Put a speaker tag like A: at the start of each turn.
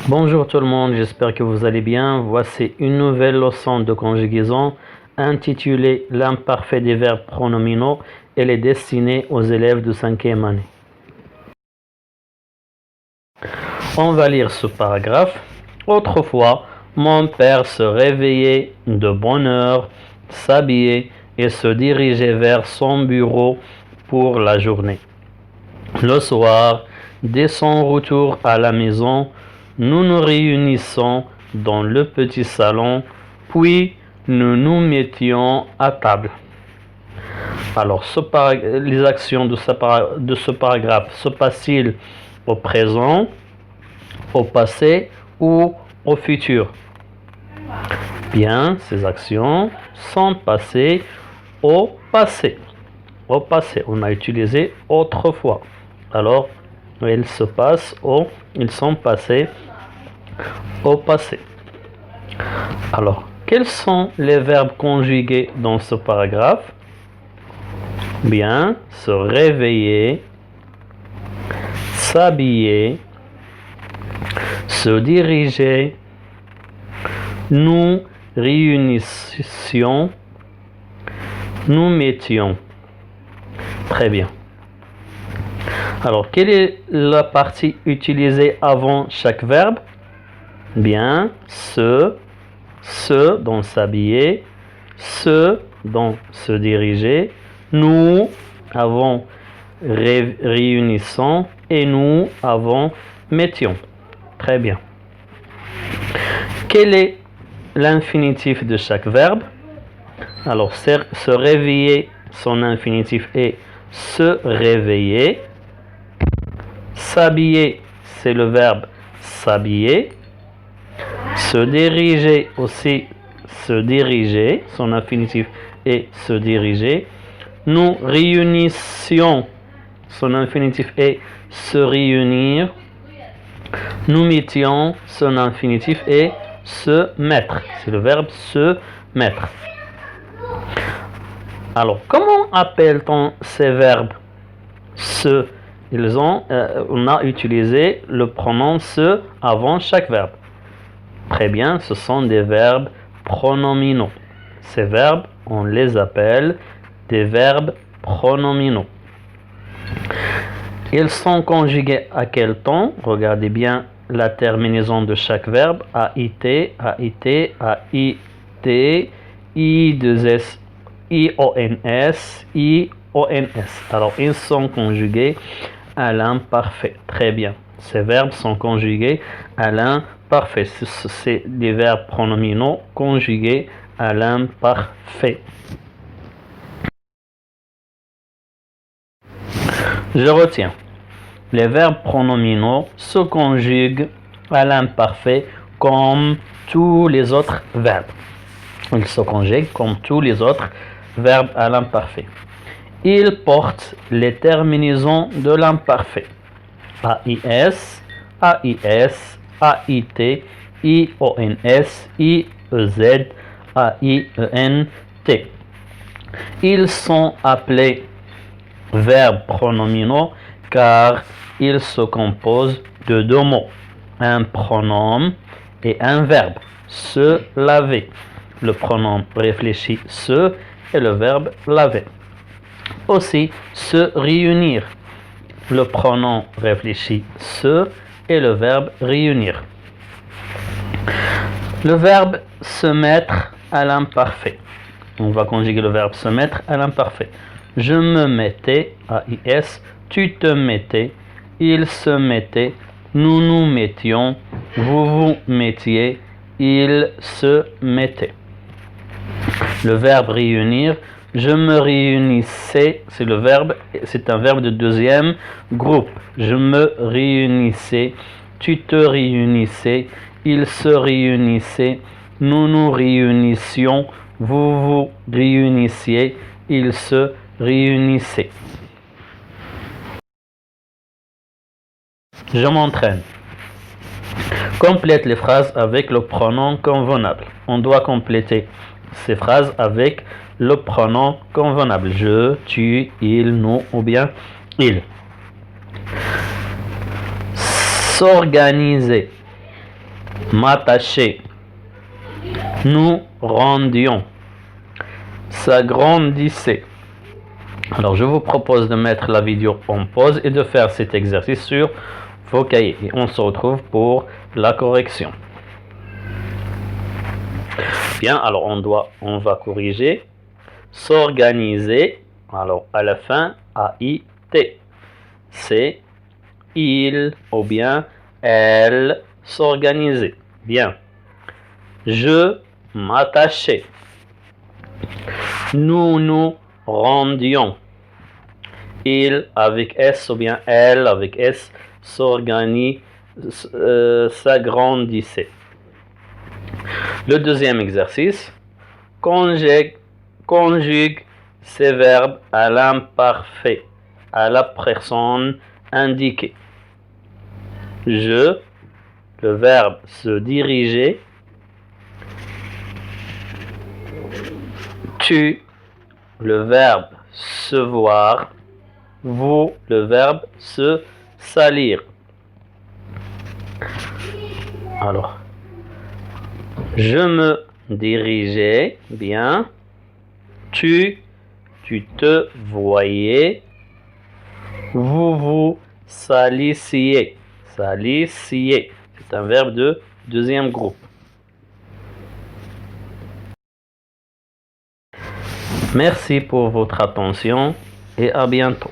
A: Bonjour tout le monde, j'espère que vous allez bien. Voici une nouvelle leçon de conjugaison intitulée L'imparfait des verbes pronominaux. Elle est destinée aux élèves de 5e année. On va lire ce paragraphe. Autrefois, mon père se réveillait de bonne heure, s'habillait et se dirigeait vers son bureau pour la journée. Le soir, dès son retour à la maison, nous nous réunissons dans le petit salon, puis nous nous mettions à table. Alors, les actions de ce paragraphe se passent-ils au présent, au passé ou au futur? Bien, ces actions sont passées au passé. Au passé, on a utilisé autrefois. Alors, ils sont passés au passé. Alors, quels sont les verbes conjugués dans ce paragraphe? Bien, se réveiller, s'habiller, se diriger, nous réunissions, nous mettions. Très bien. Alors, quelle est la partie utilisée avant chaque verbe? Bien, se dans s'habiller, se dans se diriger, nous avant réunissons et nous avant mettions. Très bien. Quel est l'infinitif de chaque verbe? Alors, se réveiller, son infinitif est se réveiller. S'habiller, c'est le verbe s'habiller. Se diriger aussi, se diriger, son infinitif est se diriger. Nous réunissions, son infinitif est se réunir. Nous mettions, son infinitif est se mettre, c'est le verbe se mettre. Alors, comment appelle-t-on ces verbes? On a utilisé le pronom se avant chaque verbe. Très bien, ce sont des verbes pronominaux. Ces verbes, on les appelle des verbes pronominaux. Ils sont conjugués à quel temps? Regardez bien la terminaison de chaque verbe. AIT, AIT, AIT, I2S, IONS, IONS. Alors, ils sont conjugués à l'imparfait. Très bien. Ces verbes sont conjugués à l'imparfait. C'est des verbes pronominaux conjugués à l'imparfait. Je retiens. Les verbes pronominaux se conjuguent à l'imparfait comme tous les autres verbes. Ils se conjuguent comme tous les autres verbes à l'imparfait. Ils portent les terminaisons de l'imparfait. AIS, AIS, AIT, IONS, IEZ, AIENT. Ils sont appelés verbes pronominaux car ils se composent de deux mots, un pronom et un verbe, se laver. Le pronom réfléchi se et le verbe laver. Aussi, se réunir. Le pronom réfléchi se et le verbe réunir. Le verbe se mettre à l'imparfait. On va conjuguer le verbe se mettre à l'imparfait. Je me mettais, AIS, tu te mettais, il se mettait, nous nous mettions, vous vous mettiez, il se mettait. Le verbe réunir, je me réunissais, c'est un verbe de deuxième groupe. Je me réunissais, tu te réunissais, il se réunissait, nous nous réunissions, vous vous réunissiez, il se réunissait. Je m'entraîne. Complète les phrases avec le pronom convenable. On doit compléter ces phrases avec le pronom convenable. Je, tu, il, nous ou bien il. S'organiser. m'attacher, nous rendions, s'agrandissait. Alors je vous propose de mettre la vidéo en pause et de faire cet exercice sur vos cahiers. Et on se retrouve pour la correction. Bien, alors on va corriger. S'organiser. Alors à la fin, A-I-T. C'est il ou bien elle s'organiser. Bien. Je m'attachais. Nous nous rendions. Il avec S ou bien elle avec S s'agrandissait. Le deuxième exercice, conjugue ces verbes à l'imparfait, à la personne indiquée. Je, le verbe se diriger. Tu, le verbe se voir. Vous, le verbe se salir. Alors, je me dirigeais, bien. Tu te voyais. Vous vous salissiez. Salissiez. C'est un verbe de deuxième groupe. Merci pour votre attention et à bientôt.